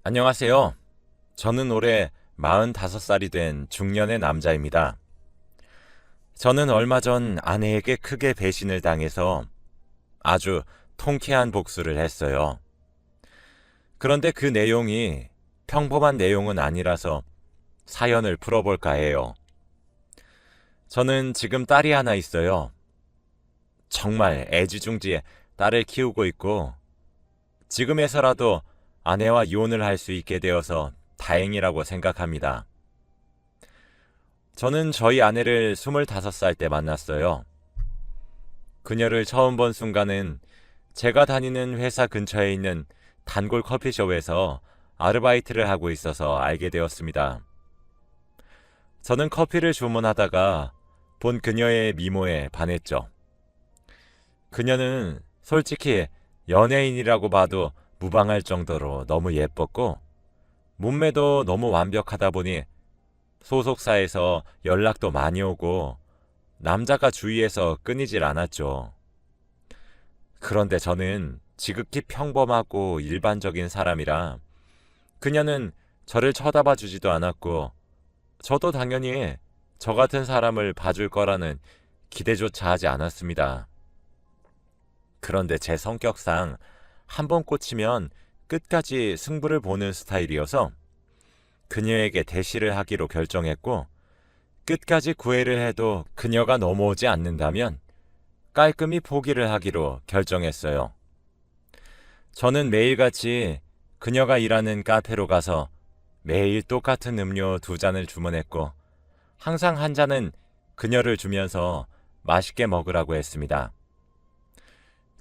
안녕하세요. 저는 올해 45살이 된 중년의 남자입니다. 저는 얼마 전 아내에게 크게 배신을 당해서 아주 통쾌한 복수를 했어요. 그런데 그 내용이 평범한 내용은 아니라서 사연을 풀어볼까 해요. 저는 지금 딸이 하나 있어요. 정말 애지중지에 딸을 키우고 있고 지금에서라도 아내와 이혼을 할 수 있게 되어서 다행이라고 생각합니다. 저는 저희 아내를 25살 때 만났어요. 그녀를 처음 본 순간은 제가 다니는 회사 근처에 있는 단골 커피숍에서 아르바이트를 하고 있어서 알게 되었습니다. 저는 커피를 주문하다가 본 그녀의 미모에 반했죠. 그녀는 솔직히 연예인이라고 봐도 무방할 정도로 너무 예뻤고 몸매도 너무 완벽하다 보니 소속사에서 연락도 많이 오고 남자가 주위에서 끊이질 않았죠. 그런데 저는 지극히 평범하고 일반적인 사람이라 그녀는 저를 쳐다봐 주지도 않았고 저도 당연히 저 같은 사람을 봐줄 거라는 기대조차 하지 않았습니다. 그런데 제 성격상 한 번 꽂히면 끝까지 승부를 보는 스타일이어서 그녀에게 대시를 하기로 결정했고 끝까지 구애를 해도 그녀가 넘어오지 않는다면 깔끔히 포기를 하기로 결정했어요. 저는 매일같이 그녀가 일하는 카페로 가서 매일 똑같은 음료 2잔을 주문했고 항상 한 잔은 그녀를 주면서 맛있게 먹으라고 했습니다.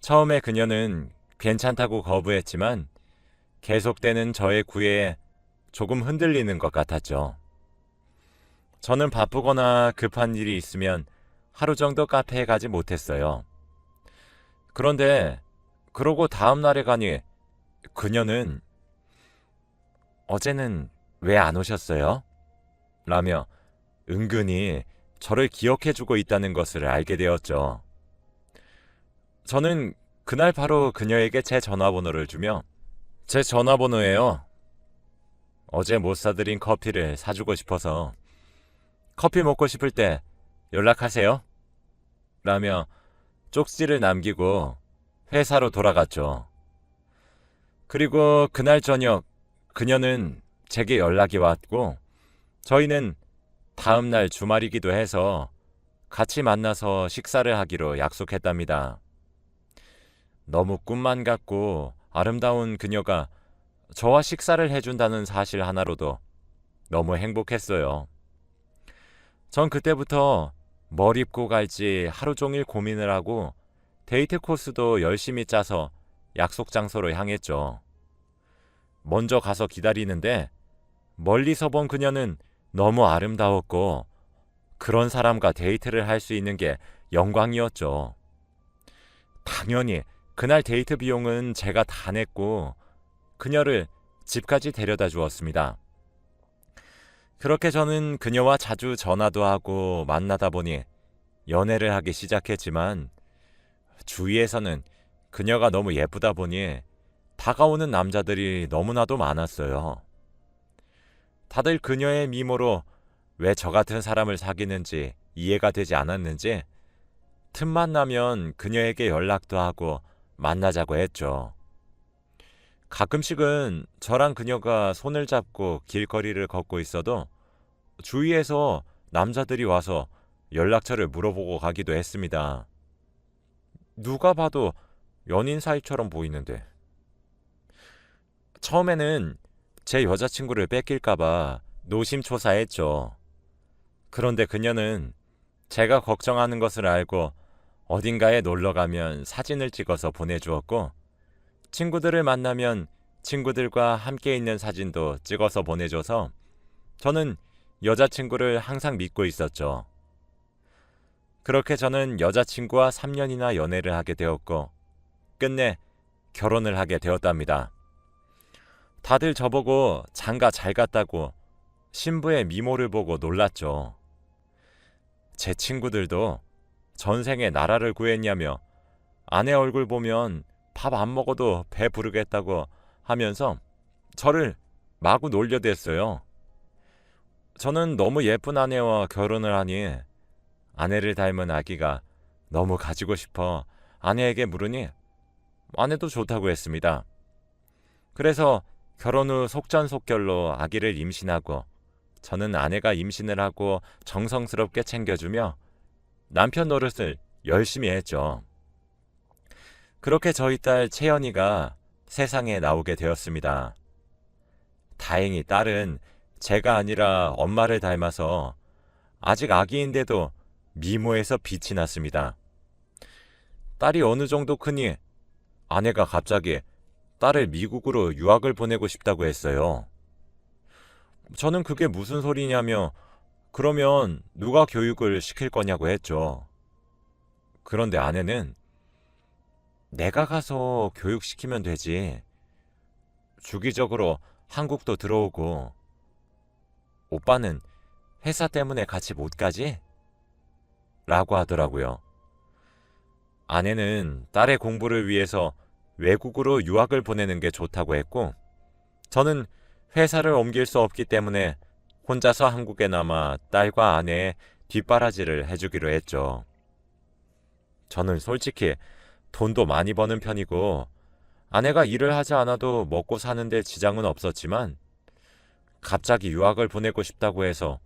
처음에 그녀는 괜찮다고 거부했지만 계속되는 저의 구애에 조금 흔들리는 것 같았죠. 저는 바쁘거나 급한 일이 있으면 하루 정도 카페에 가지 못했어요. 그런데 그러고 다음 날에 가니 그녀는 어제는 왜 안 오셨어요? 라며 은근히 저를 기억해주고 있다는 것을 알게 되었죠. 저는 그날 바로 그녀에게 제 전화번호를 주며 제 전화번호예요. 어제 못 사드린 커피를 사주고 싶어서 커피 먹고 싶을 때 연락하세요. 라며 쪽지를 남기고 회사로 돌아갔죠. 그리고 그날 저녁 그녀는 제게 연락이 왔고 저희는 다음날 주말이기도 해서 같이 만나서 식사를 하기로 약속했답니다. 너무 꿈만 같고 아름다운 그녀가 저와 식사를 해준다는 사실 하나로도 너무 행복했어요. 전 그때부터 뭘 입고 갈지 하루 종일 고민을 하고 데이트 코스도 열심히 짜서 약속 장소로 향했죠. 먼저 가서 기다리는데 멀리서 본 그녀는 너무 아름다웠고 그런 사람과 데이트를 할 수 있는 게 영광이었죠. 당연히 그날 데이트 비용은 제가 다 냈고 그녀를 집까지 데려다 주었습니다. 그렇게 저는 그녀와 자주 전화도 하고 만나다 보니 연애를 하기 시작했지만 주위에서는 그녀가 너무 예쁘다 보니 다가오는 남자들이 너무나도 많았어요. 다들 그녀의 미모로 왜 저 같은 사람을 사귀는지 이해가 되지 않았는지 틈만 나면 그녀에게 연락도 하고 만나자고 했죠. 가끔씩은 저랑 그녀가 손을 잡고 길거리를 걷고 있어도 주위에서 남자들이 와서 연락처를 물어보고 가기도 했습니다. 누가 봐도 연인 사이처럼 보이는데. 처음에는 제 여자친구를 뺏길까봐 노심초사했죠. 그런데 그녀는 제가 걱정하는 것을 알고 어딘가에 놀러 가면 사진을 찍어서 보내주었고 친구들을 만나면 친구들과 함께 있는 사진도 찍어서 보내줘서 저는 여자친구를 항상 믿고 있었죠. 그렇게 저는 여자친구와 3년이나 연애를 하게 되었고 끝내 결혼을 하게 되었답니다. 다들 저보고 장가 잘 갔다고 신부의 미모를 보고 놀랐죠. 제 친구들도 전생에 나라를 구했냐며 아내 얼굴 보면 밥 안 먹어도 배 부르겠다고 하면서 저를 마구 놀려댔어요. 저는 너무 예쁜 아내와 결혼을 하니 아내를 닮은 아기가 너무 가지고 싶어 아내에게 물으니 아내도 좋다고 했습니다. 그래서 결혼 후 속전속결로 아기를 임신하고 저는 아내가 임신을 하고 정성스럽게 챙겨주며 남편 노릇을 열심히 했죠. 그렇게 저희 딸 채연이가 세상에 나오게 되었습니다. 다행히 딸은 제가 아니라 엄마를 닮아서 아직 아기인데도 미모에서 빛이 났습니다. 딸이 어느 정도 크니 아내가 갑자기 딸을 미국으로 유학을 보내고 싶다고 했어요. 저는 그게 무슨 소리냐며 그러면 누가 교육을 시킬 거냐고 했죠. 그런데 아내는 내가 가서 교육시키면 되지. 주기적으로 한국도 들어오고 오빠는 회사 때문에 같이 못 가지? 라고 하더라고요. 아내는 딸의 공부를 위해서 외국으로 유학을 보내는 게 좋다고 했고 저는 회사를 옮길 수 없기 때문에 혼자서 한국에 남아 딸과 아내의 뒷바라지를 해주기로 했죠. 저는 솔직히 돈도 많이 버는 편이고 아내가 일을 하지 않아도 먹고 사는데 지장은 없었지만 갑자기 유학을 보내고 싶다고 해서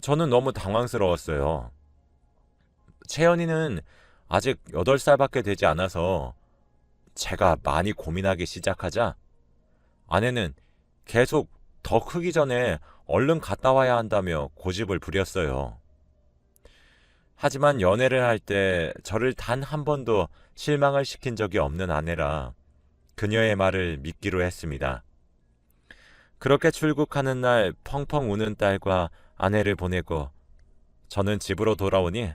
저는 너무 당황스러웠어요. 채연이는 아직 8살밖에 되지 않아서 제가 많이 고민하기 시작하자 아내는 계속 더 크기 전에 얼른 갔다 와야 한다며 고집을 부렸어요. 하지만 연애를 할 때 저를 단 한 번도 실망을 시킨 적이 없는 아내라 그녀의 말을 믿기로 했습니다. 그렇게 출국하는 날 펑펑 우는 딸과 아내를 보내고 저는 집으로 돌아오니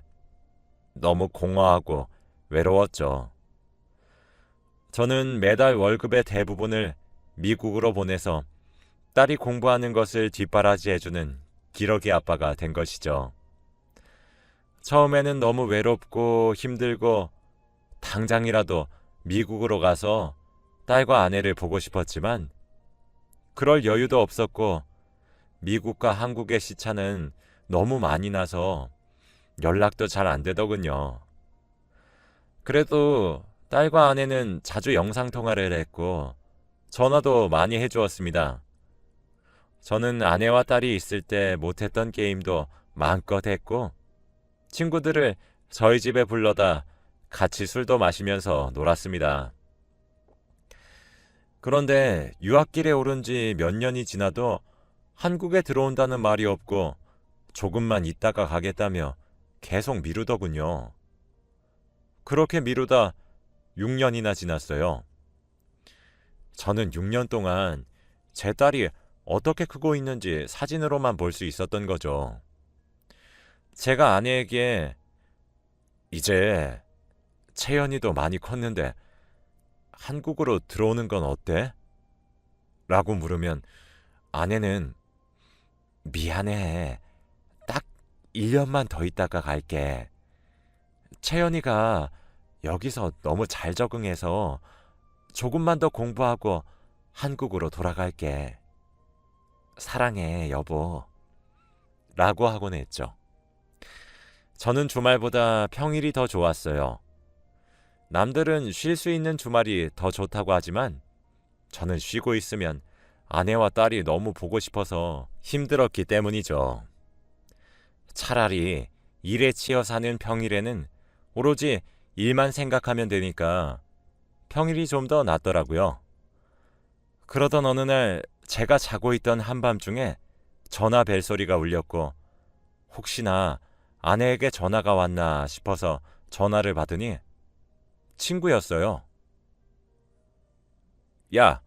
너무 공허하고 외로웠죠. 저는 매달 월급의 대부분을 미국으로 보내서 딸이 공부하는 것을 뒷바라지해주는 기러기 아빠가 된 것이죠. 처음에는 너무 외롭고 힘들고 당장이라도 미국으로 가서 딸과 아내를 보고 싶었지만 그럴 여유도 없었고 미국과 한국의 시차는 너무 많이 나서 연락도 잘 안 되더군요. 그래도 딸과 아내는 자주 영상통화를 했고 전화도 많이 해주었습니다. 저는 아내와 딸이 있을 때 못했던 게임도 마음껏 했고 친구들을 저희 집에 불러다 같이 술도 마시면서 놀았습니다. 그런데 유학길에 오른 지 몇 년이 지나도 한국에 들어온다는 말이 없고 조금만 있다가 가겠다며 계속 미루더군요. 그렇게 미루다 6년이나 지났어요. 저는 6년 동안 제 딸이 어떻게 크고 있는지 사진으로만 볼 수 있었던 거죠. 제가 아내에게 이제 채연이도 많이 컸는데 한국으로 들어오는 건 어때? 라고 물으면 아내는 미안해. 딱 1년만 더 있다가 갈게. 채연이가 여기서 너무 잘 적응해서 조금만 더 공부하고 한국으로 돌아갈게. 사랑해, 여보. 라고 하곤 했죠. 저는 주말보다 평일이 더 좋았어요. 남들은 쉴 수 있는 주말이 더 좋다고 하지만 저는 쉬고 있으면 아내와 딸이 너무 보고 싶어서 힘들었기 때문이죠. 차라리 일에 치여 사는 평일에는 오로지 일만 생각하면 되니까 평일이 좀 더 낫더라고요. 그러던 어느 날 제가 자고 있던 한밤중에 전화 벨소리가 울렸고 혹시나 아내에게 전화가 왔나 싶어서 전화를 받으니 친구였어요. 야,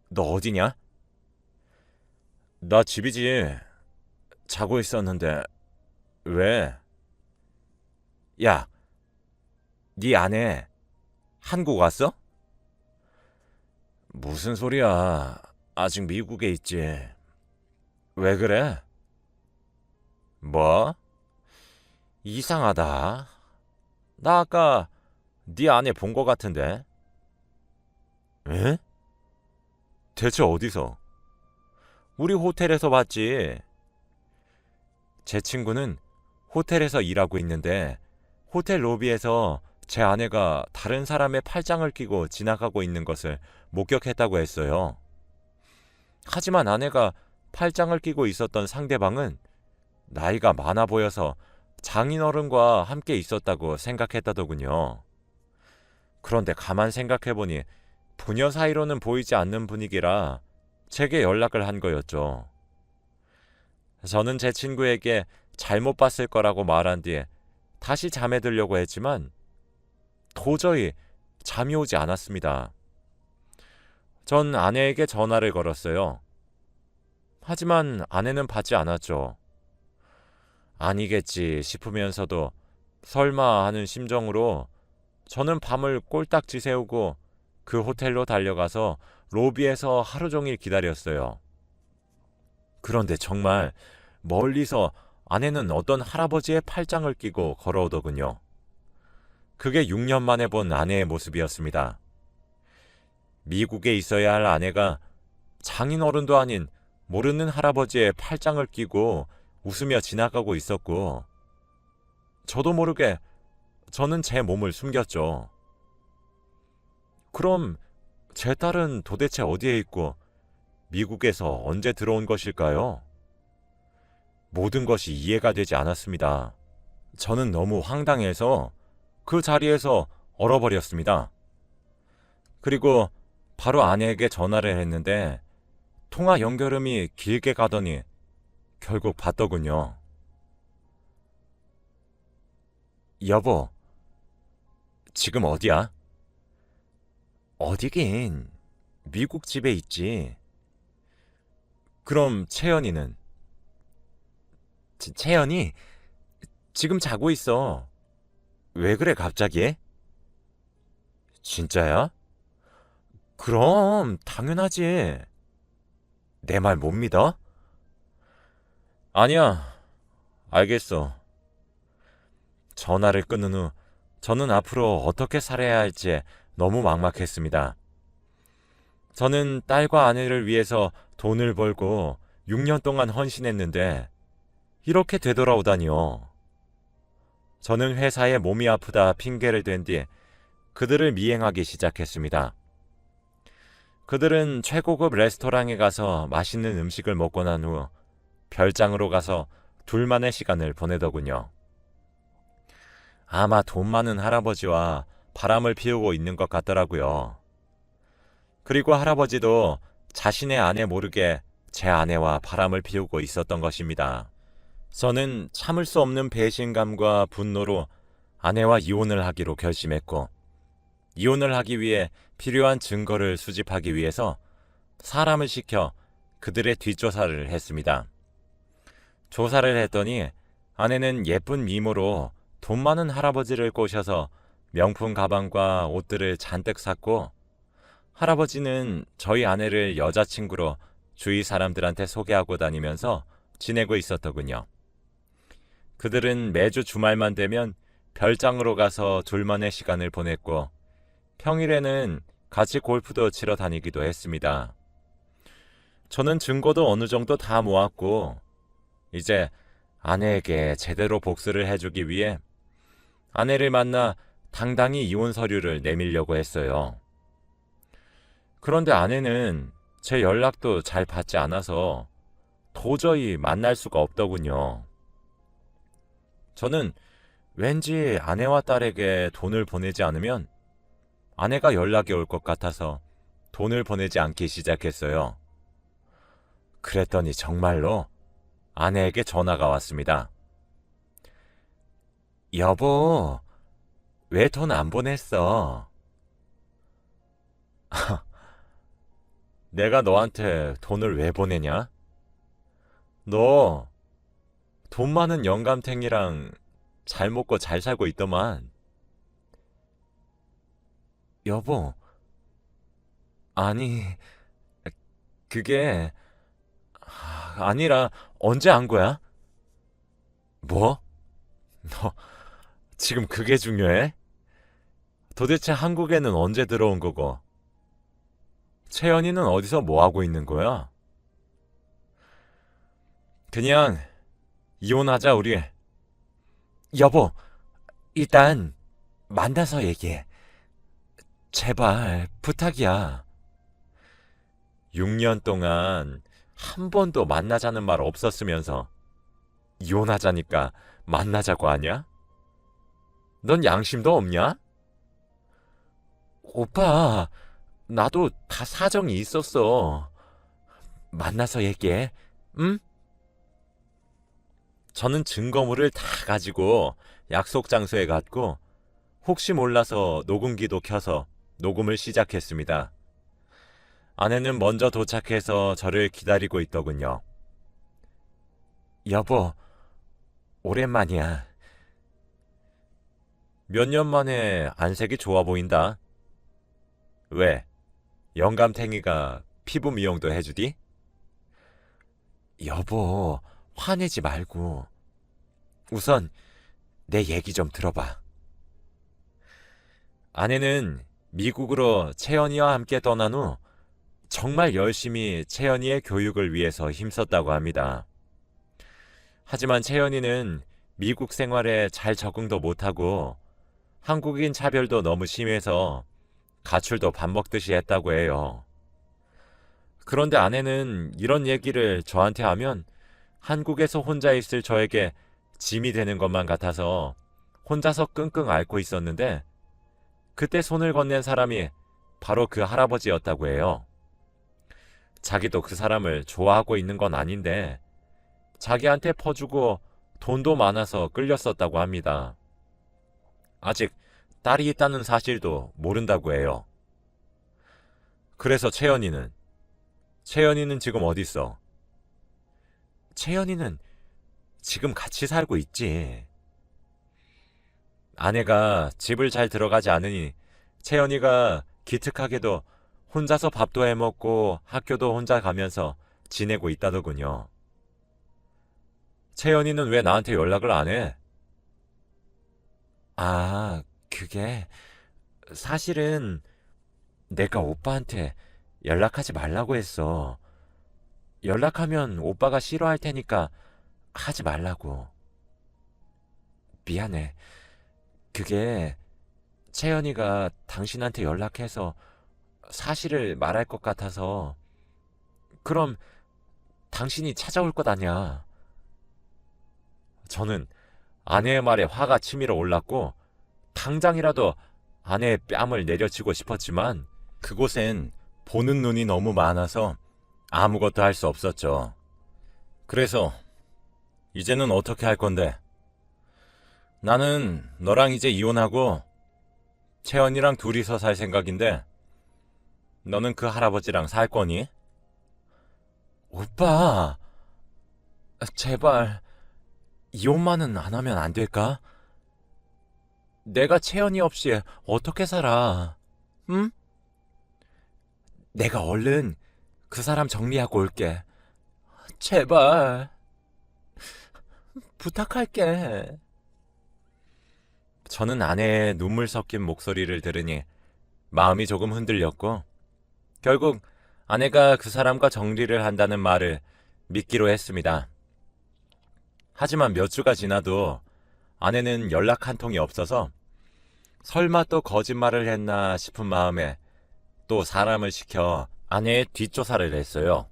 너 어디냐? 나 집이지. 자고 있었는데 왜? 야, 네 아내 한국 왔어? 무슨 소리야. 아직 미국에 있지. 왜 그래? 뭐? 이상하다. 나 아까 네 아내 본 거 같은데. 에? 대체 어디서? 우리 호텔에서 봤지. 제 친구는 호텔에서 일하고 있는데 호텔 로비에서 제 아내가 다른 사람의 팔짱을 끼고 지나가고 있는 것을 목격했다고 했어요. 하지만 아내가 팔짱을 끼고 있었던 상대방은 나이가 많아 보여서 장인어른과 함께 있었다고 생각했다더군요. 그런데 가만 생각해보니 부녀 사이로는 보이지 않는 분위기라 제게 연락을 한 거였죠. 저는 제 친구에게 잘못 봤을 거라고 말한 뒤에 다시 잠에 들려고 했지만 도저히 잠이 오지 않았습니다. 전 아내에게 전화를 걸었어요. 하지만 아내는 받지 않았죠. 아니겠지 싶으면서도 설마 하는 심정으로 저는 밤을 꼴딱 지새우고 그 호텔로 달려가서 로비에서 하루 종일 기다렸어요. 그런데 정말 멀리서 아내는 어떤 할아버지의 팔짱을 끼고 걸어오더군요. 그게 6년 만에 본 아내의 모습이었습니다. 미국에 있어야 할 아내가 장인어른도 아닌 모르는 할아버지의 팔짱을 끼고 웃으며 지나가고 있었고, 저도 모르게 저는 제 몸을 숨겼죠. 그럼 제 딸은 도대체 어디에 있고 미국에서 언제 들어온 것일까요? 모든 것이 이해가 되지 않았습니다. 저는 너무 황당해서 그 자리에서 얼어버렸습니다. 그리고 바로 아내에게 전화를 했는데 통화 연결음이 길게 가더니 결국 받더군요. 여보, 지금 어디야? 어디긴, 미국 집에 있지. 그럼 채연이는? 채연이 지금 자고 있어. 왜 그래 갑자기? 진짜야? 그럼 당연하지. 내 말 못 믿어? 아니야. 알겠어. 전화를 끊은 후 저는 앞으로 어떻게 살아야 할지 너무 막막했습니다. 저는 딸과 아내를 위해서 돈을 벌고 6년 동안 헌신했는데 이렇게 되돌아오다니요. 저는 회사에 몸이 아프다 핑계를 댄 뒤 그들을 미행하기 시작했습니다. 그들은 최고급 레스토랑에 가서 맛있는 음식을 먹고 난 후 별장으로 가서 둘만의 시간을 보내더군요. 아마 돈 많은 할아버지와 바람을 피우고 있는 것 같더라고요. 그리고 할아버지도 자신의 아내 모르게 제 아내와 바람을 피우고 있었던 것입니다. 저는 참을 수 없는 배신감과 분노로 아내와 이혼을 하기로 결심했고, 이혼을 하기 위해 필요한 증거를 수집하기 위해서 사람을 시켜 그들의 뒷조사를 했습니다. 조사를 했더니 아내는 예쁜 미모로 돈 많은 할아버지를 꼬셔서 명품 가방과 옷들을 잔뜩 샀고, 할아버지는 저희 아내를 여자친구로 주위 사람들한테 소개하고 다니면서 지내고 있었더군요. 그들은 매주 주말만 되면 별장으로 가서 둘만의 시간을 보냈고, 평일에는 같이 골프도 치러 다니기도 했습니다. 저는 증거도 어느 정도 다 모았고, 이제 아내에게 제대로 복수를 해주기 위해 아내를 만나 당당히 이혼 서류를 내밀려고 했어요. 그런데 아내는 제 연락도 잘 받지 않아서 도저히 만날 수가 없더군요. 저는 왠지 아내와 딸에게 돈을 보내지 않으면 아내가 연락이 올 것 같아서 돈을 보내지 않기 시작했어요. 그랬더니 정말로 아내에게 전화가 왔습니다. 여보, 왜 돈 안 보냈어? 내가 너한테 돈을 왜 보내냐? 너 돈 많은 영감탱이랑 잘 먹고 잘 살고 있더만. 여보, 아니, 그게 아니라 언제 안 거야? 뭐? 너 지금 그게 중요해? 도대체 한국에는 언제 들어온 거고? 채연이는 어디서 뭐 하고 있는 거야? 그냥 이혼하자, 우리. 여보, 일단 만나서 얘기해. 제발 부탁이야. 6년 동안 한 번도 만나자는 말 없었으면서 이혼하자니까 만나자고 하냐? 넌 양심도 없냐? 오빠, 나도 다 사정이 있었어. 만나서 얘기해. 응? 저는 증거물을 다 가지고 약속 장소에 갔고 혹시 몰라서 녹음기도 켜서 녹음을 시작했습니다. 아내는 먼저 도착해서 저를 기다리고 있더군요. 여보, 오랜만이야. 몇 년 만에 안색이 좋아 보인다. 왜? 영감탱이가 피부 미용도 해주디? 여보, 화내지 말고 우선 내 얘기 좀 들어봐. 아내는 미국으로 채연이와 함께 떠난 후 정말 열심히 채연이의 교육을 위해서 힘썼다고 합니다. 하지만 채연이는 미국 생활에 잘 적응도 못하고 한국인 차별도 너무 심해서 가출도 밥 먹듯이 했다고 해요. 그런데 아내는 이런 얘기를 저한테 하면 한국에서 혼자 있을 저에게 짐이 되는 것만 같아서 혼자서 끙끙 앓고 있었는데 그때 손을 건넨 사람이 바로 그 할아버지였다고 해요. 자기도 그 사람을 좋아하고 있는 건 아닌데 자기한테 퍼주고 돈도 많아서 끌렸었다고 합니다. 아직 딸이 있다는 사실도 모른다고 해요. 그래서 채연이는 지금 어디 있어? 채연이는 지금 같이 살고 있지. 아내가 집을 잘 들어가지 않으니 채연이가 기특하게도 혼자서 밥도 해먹고 학교도 혼자 가면서 지내고 있다더군요. 채연이는 왜 나한테 연락을 안 해? 아, 그게 사실은 내가 오빠한테 연락하지 말라고 했어. 연락하면 오빠가 싫어할 테니까 하지 말라고. 미안해. 그게 채연이가 당신한테 연락해서 사실을 말할 것 같아서. 그럼 당신이 찾아올 것 아냐. 저는 아내의 말에 화가 치밀어 올랐고 당장이라도 아내의 뺨을 내려치고 싶었지만 그곳엔 보는 눈이 너무 많아서 아무것도 할 수 없었죠. 그래서 이제는 어떻게 할 건데? 나는 너랑 이제 이혼하고 채연이랑 둘이서 살 생각인데 너는 그 할아버지랑 살 거니? 오빠, 제발 이혼만은 안 하면 안 될까? 내가 채연이 없이 어떻게 살아? 응? 내가 얼른 그 사람 정리하고 올게. 제발 부탁할게. 저는 아내의 눈물 섞인 목소리를 들으니 마음이 조금 흔들렸고 결국 아내가 그 사람과 정리를 한다는 말을 믿기로 했습니다. 하지만 몇 주가 지나도 아내는 연락 한 통이 없어서 설마 또 거짓말을 했나 싶은 마음에 또 사람을 시켜 아내의 뒷조사를 했어요.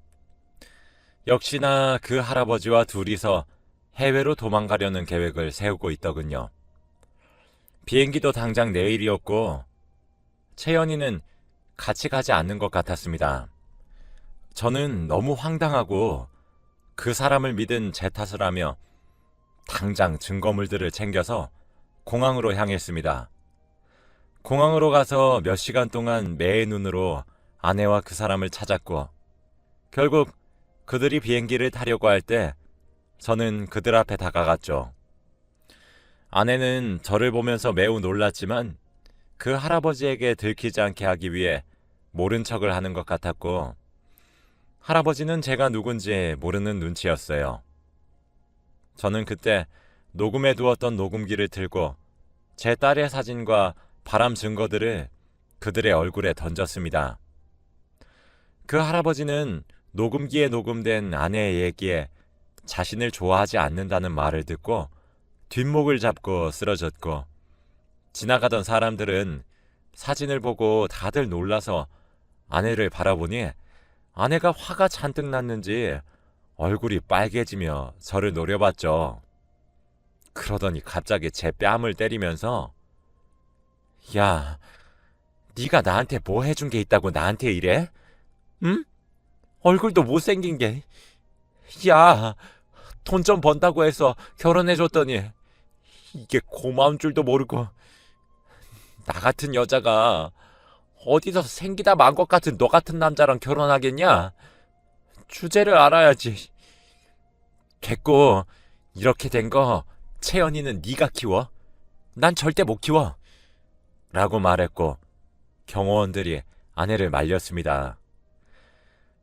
역시나 그 할아버지와 둘이서 해외로 도망가려는 계획을 세우고 있더군요. 비행기도 당장 내일이었고 채연이는 같이 가지 않는 것 같았습니다. 저는 너무 황당하고 그 사람을 믿은 제 탓을 하며 당장 증거물들을 챙겨서 공항으로 향했습니다. 공항으로 가서 몇 시간 동안 매의 눈으로 아내와 그 사람을 찾았고 결국 그들이 비행기를 타려고 할 때 저는 그들 앞에 다가갔죠. 아내는 저를 보면서 매우 놀랐지만 그 할아버지에게 들키지 않게 하기 위해 모른 척을 하는 것 같았고 할아버지는 제가 누군지 모르는 눈치였어요. 저는 그때 녹음해 두었던 녹음기를 틀고 제 딸의 사진과 발암 증거들을 그들의 얼굴에 던졌습니다. 그 할아버지는 녹음기에 녹음된 아내의 얘기에 자신을 좋아하지 않는다는 말을 듣고 뒷목을 잡고 쓰러졌고, 지나가던 사람들은 사진을 보고 다들 놀라서 아내를 바라보니 아내가 화가 잔뜩 났는지 얼굴이 빨개지며 저를 노려봤죠. 그러더니 갑자기 제 뺨을 때리면서 야, 네가 나한테 뭐 해준 게 있다고 나한테 이래? 응? 얼굴도 못생긴 게. 야, 돈 좀 번다고 해서 결혼해줬더니 이게 고마운 줄도 모르고. 나 같은 여자가 어디서 생기다 만 것 같은 너 같은 남자랑 결혼하겠냐? 주제를 알아야지. 됐고, 이렇게 된 거 채연이는 네가 키워. 난 절대 못 키워. 라고 말했고, 경호원들이 아내를 말렸습니다.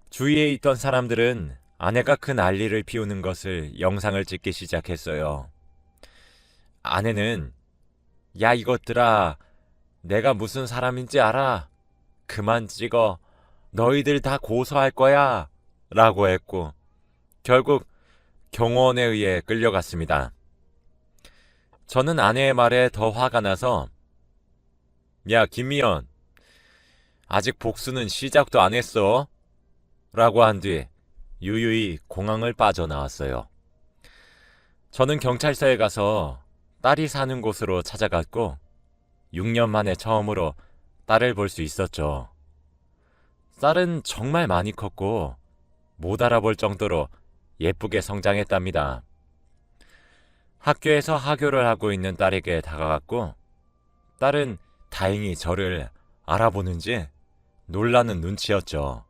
주위에 있던 사람들은 아내가 그 난리를 피우는 것을 영상을 찍기 시작했어요. 아내는 야 이것들아, 내가 무슨 사람인지 알아? 그만 찍어. 너희들 다 고소할 거야. 라고 했고, 결국 경호원에 의해 끌려갔습니다. 저는 아내의 말에 더 화가 나서 야 김미연, 아직 복수는 시작도 안 했어. 라고 한 뒤 유유히 공항을 빠져나왔어요. 저는 경찰서에 가서 딸이 사는 곳으로 찾아갔고 6년 만에 처음으로 딸을 볼 수 있었죠. 딸은 정말 많이 컸고 못 알아볼 정도로 예쁘게 성장했답니다. 학교에서 하교를 하고 있는 딸에게 다가갔고 딸은 다행히 저를 알아보는지 놀라는 눈치였죠.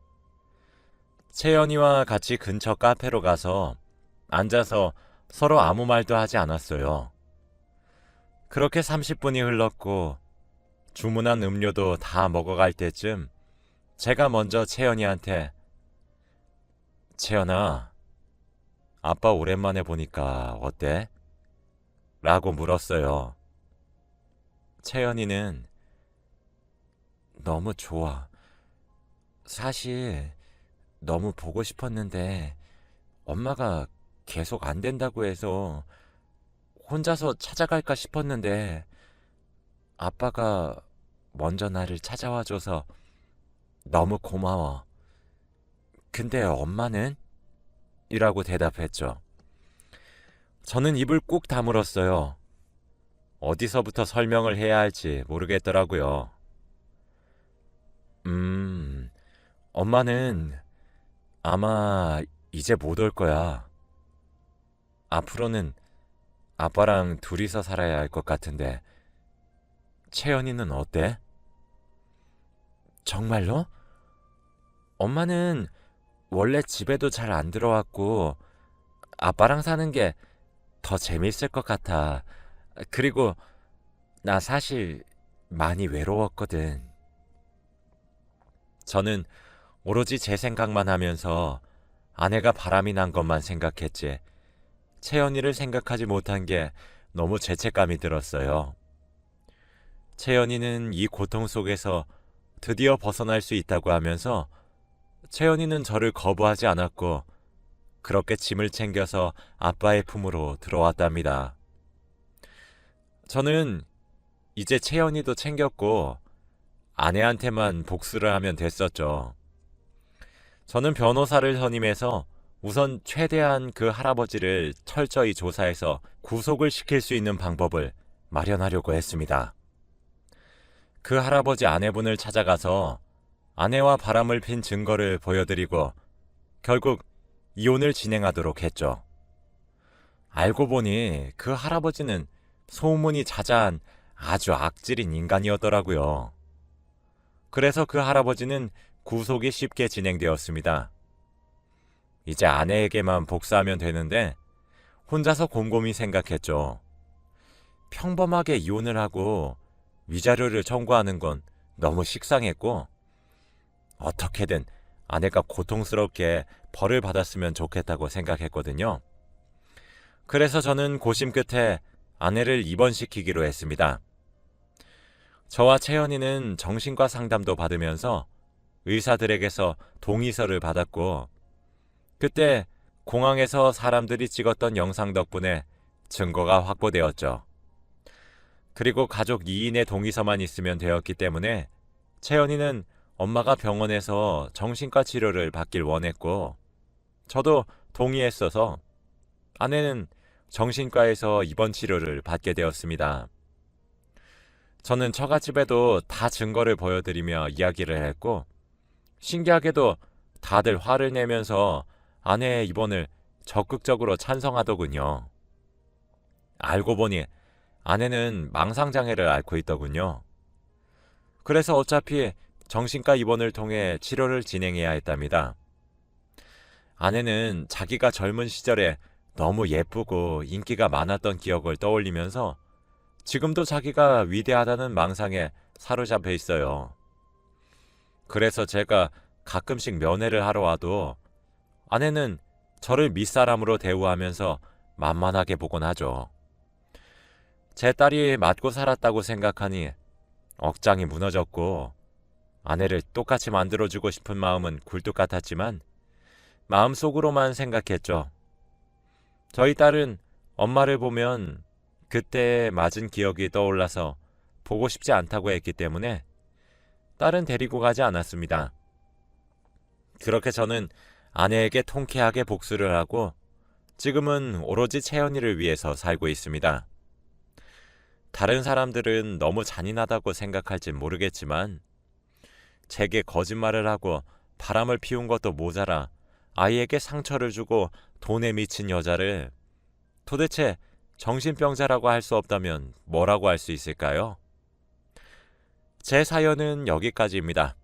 채연이와 같이 근처 카페로 가서 앉아서 서로 아무 말도 하지 않았어요. 그렇게 30분이 흘렀고 주문한 음료도 다 먹어갈 때쯤 제가 먼저 채연이한테 채연아, 아빠 오랜만에 보니까 어때? 라고 물었어요. 채연이는 너무 좋아. 사실 너무 보고 싶었는데 엄마가 계속 안 된다고 해서 혼자서 찾아갈까 싶었는데 아빠가 먼저 나를 찾아와줘서 너무 고마워. 근데 엄마는? 이라고 대답했죠. 저는 입을 꾹 다물었어요. 어디서부터 설명을 해야 할지 모르겠더라고요. 엄마는 아마 이제 못 올 거야. 앞으로는 아빠랑 둘이서 살아야 할 것 같은데 채연이는 어때? 정말로? 엄마는 원래 집에도 잘 안 들어왔고 아빠랑 사는 게 더 재밌을 것 같아. 그리고 나 사실 많이 외로웠거든. 저는 오로지 제 생각만 하면서 아내가 바람이 난 것만 생각했지 채연이를 생각하지 못한 게 너무 죄책감이 들었어요. 채연이는 이 고통 속에서 드디어 벗어날 수 있다고 하면서 채연이는 저를 거부하지 않았고 그렇게 짐을 챙겨서 아빠의 품으로 들어왔답니다. 저는 이제 채연이도 챙겼고 아내한테만 복수를 하면 됐었죠. 저는 변호사를 선임해서 우선 최대한 그 할아버지를 철저히 조사해서 구속을 시킬 수 있는 방법을 마련하려고 했습니다. 그 할아버지 아내분을 찾아가서 아내와 바람을 핀 증거를 보여드리고 결국 이혼을 진행하도록 했죠. 알고 보니 그 할아버지는 소문이 자자한 아주 악질인 인간이었더라고요. 그래서 그 할아버지는 구속이 쉽게 진행되었습니다. 이제 아내에게만 복수하면 되는데 혼자서 곰곰이 생각했죠. 평범하게 이혼을 하고 위자료를 청구하는 건 너무 식상했고 어떻게든 아내가 고통스럽게 벌을 받았으면 좋겠다고 생각했거든요. 그래서 저는 고심 끝에 아내를 입원시키기로 했습니다. 저와 채연이는 정신과 상담도 받으면서 의사들에게서 동의서를 받았고 그때 공항에서 사람들이 찍었던 영상 덕분에 증거가 확보되었죠. 그리고 가족 2인의 동의서만 있으면 되었기 때문에 채연이는 엄마가 병원에서 정신과 치료를 받길 원했고 저도 동의했어서 아내는 정신과에서 입원 치료를 받게 되었습니다. 저는 처갓집에도 다 증거를 보여드리며 이야기를 했고 신기하게도 다들 화를 내면서 아내의 입원을 적극적으로 찬성하더군요. 알고 보니 아내는 망상장애를 앓고 있더군요. 그래서 어차피 정신과 입원을 통해 치료를 진행해야 했답니다. 아내는 자기가 젊은 시절에 너무 예쁘고 인기가 많았던 기억을 떠올리면서 지금도 자기가 위대하다는 망상에 사로잡혀 있어요. 그래서 제가 가끔씩 면회를 하러 와도 아내는 저를 밑사람으로 대우하면서 만만하게 보곤 하죠. 제 딸이 맞고 살았다고 생각하니 억장이 무너졌고 아내를 똑같이 만들어주고 싶은 마음은 굴뚝 같았지만 마음속으로만 생각했죠. 저희 딸은 엄마를 보면 그때 맞은 기억이 떠올라서 보고 싶지 않다고 했기 때문에 딸은 데리고 가지 않았습니다. 그렇게 저는 아내에게 통쾌하게 복수를 하고 지금은 오로지 채연이를 위해서 살고 있습니다. 다른 사람들은 너무 잔인하다고 생각할진 모르겠지만 제게 거짓말을 하고 바람을 피운 것도 모자라 아이에게 상처를 주고 돈에 미친 여자를 도대체 정신병자라고 할 수 없다면 뭐라고 할 수 있을까요? 제 사연은 여기까지입니다.